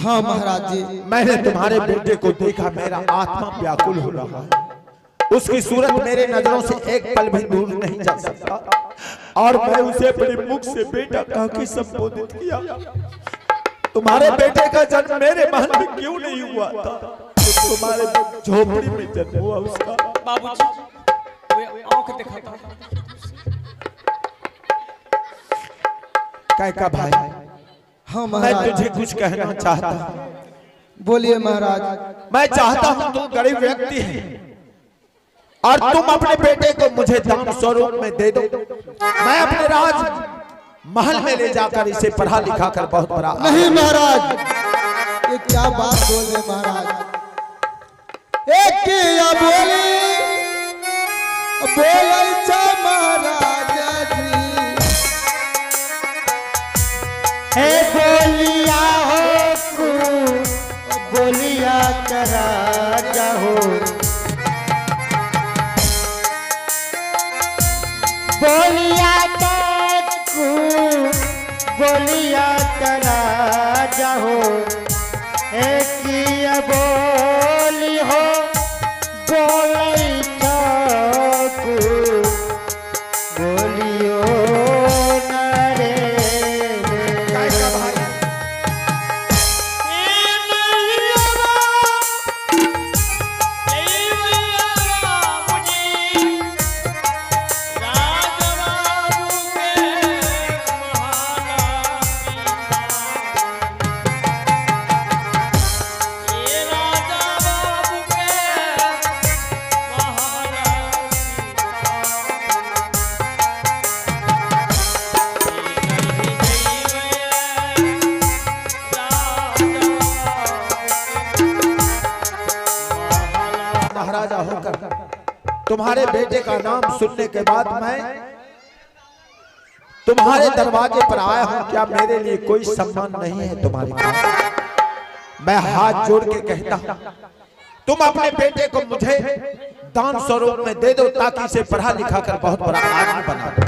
हाँ महाराज जी। मैंने तुम्हारे बेटे को देखा, मेरा आत्मा व्याकुल हो रहा है। उसकी सूरत मेरे नजरों से एक पल भी दूर नहीं जा सकता, और मैं उसे अपने मुख से बेटा कह के संबोधित किया। तुम्हारे बेटे का जन्म मेरे महल में क्यों नहीं हुआ था? तो तुम्हारे झोपड़ी में जन्म हुआ उसका। बाबूजी वे आंख दिखाता काय का भाई, हाँ मैं महाराज। तुझे कुछ कहना चाहता हूँ। बोलिए महाराज। मैं चाहता हूँ, तू गरीब व्यक्ति है और तुम अपने बेटे को मुझे दान स्वरूप में दे दो। मैं अपने राज महल में ले जाकर इसे पढ़ा लिखा कर बहुत बड़ा। नहीं महाराज, ये क्या बात बोल रहे महाराज। एक क्या बोले महाराज जी। हे बोलिया हो कु बोलिया करा जाहो, बोलिया कु बोलिया करा जाहो, एक बोली हो बोली कु बोलियो न रे। महाराजा होकर तुम्हारे बेटे का नाम सुनने के बाद मैं तुम्हारे दरवाजे पर आया हूं। क्या मेरे लिए कोई सम्मान नहीं है तुम्हारे पास? मैं हाथ जोड़ के कहता हूं, तुम अपने बेटे को मुझे दान स्वरूप में दे दो, ताकि इसे पढ़ा लिखा कर बहुत बड़ा आदमी बना दो।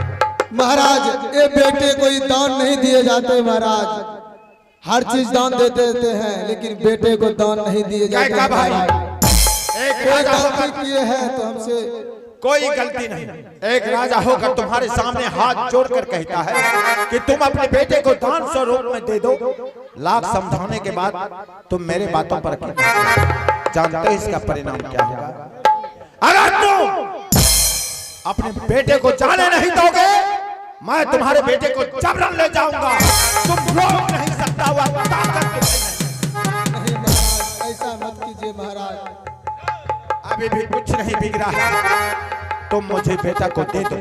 महाराज, ये बेटे कोई दान नहीं दिए जाते महाराज। हर चीज दान देते हैं, लेकिन बेटे को दान नहीं दिए जाते महाराज। एक कोई राजा गलती होकर किए हैं तो हमसे कोई गलती नहीं। एक राजा होकर तुम्हारे सामने हाथ जोड़कर कहता है कि तुम अपने बेटे को दान स्वरूप में दे दो। लाख समझाने के बाद तुम मेरे बातों पर जानते हो इसका परिणाम क्या होगा? अगर तुम अपने बेटे को जाने नहीं दोगे, मैं तुम्हारे बेटे को जबरन ले जाऊंगा। तुम रोक नहीं सकता हुआ नहीं महाराज, ऐसा मत कीजिए महाराज। अभी भी कुछ नहीं बिगड़ा है, तुम मुझे बेटा को दे दो,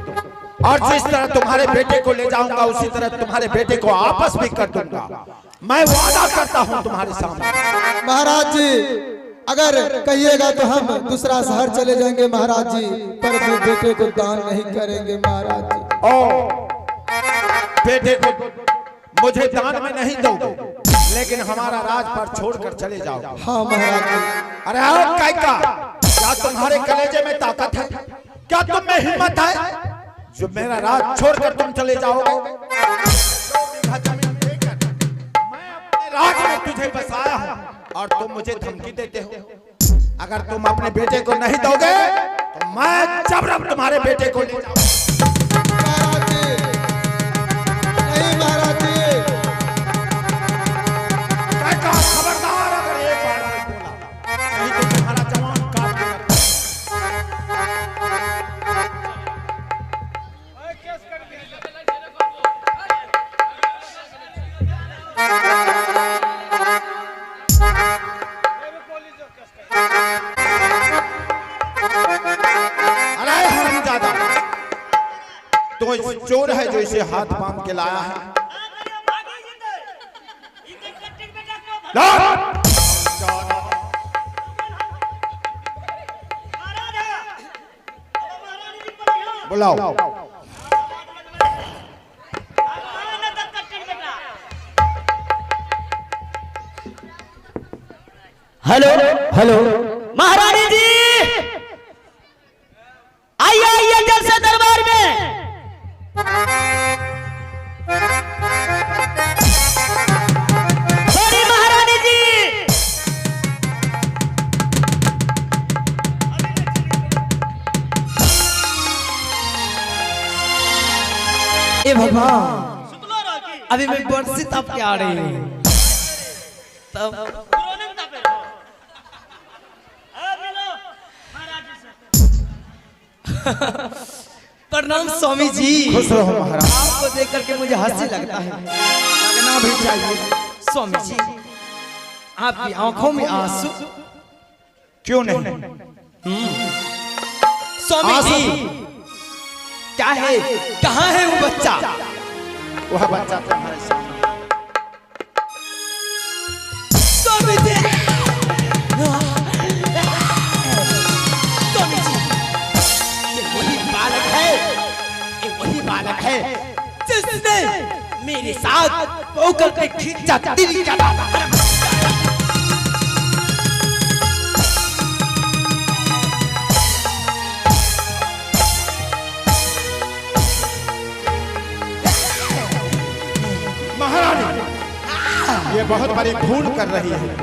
और जिस तरह तुम्हारे बेटे को ले जाऊंगा उसी तरह तुम्हारे बेटे को आपस भी कर दूंगा। मैं वादा करता हूं तुम्हारे सामने। महाराज जी, अगर कहिएगा तो हम दूसरा शहर चले जाएंगे महाराज जी, पर भी बेटे को दान नहीं करेंगे महाराज जी। ओ बेटे को मुझे दान में नहीं दोगे, लेकिन हमारा राज पर छोड़कर चले जाओ। हाँ महाराज जी। अरे आओ कायका, क्या तुम्हारे कलेजे में ताकत है? क्या तुम में हिम्मत है जो मेरा राज छोड़कर तुम चले जाओगे? 2 बीघा जमीन देकर मैं अपने राज में तुझे बसाया हूं, और तुम मुझे धमकी देते हो। अगर तुम अपने बेटे को नहीं दोगे तो मैं जबरन तुम्हारे बेटे को ले जाऊंगा। महाराज जी, नहीं महाराज जी। कायका, खबरदार अगर एक बार नहीं बोला, नहीं तो तुम्हारा जवान काट देगा। अरे हरामजादा, तो चोर है जो इसे हाथ बांध के लाया है। बुलाओ। हेलो हेलो महारानी जी, आइए आइए जल्द से दरबार में। बड़ी महारानी जी, अभी मैं बरसी तब के आ रही हूँ तब प्रणाम स्वामी जी। खुश रहो महाराज। आपको देख करके मुझे हंसी लगता है, लगना भी चाहिए। स्वामी जी आपकी आंखों में आंसू क्यों नहीं? स्वामी आंसू? जी क्या है, कहाँ है वो बच्चा? वह बच्चा तुम्हारे सामने। स्वामी जी, स्वामी जी, ये वही बालक है, ये वही बालक है जिसने मेरे साथ पोकर पे खींचा दिल का दादा। महारानी, ये बहुत बड़ी भूल कर रही है।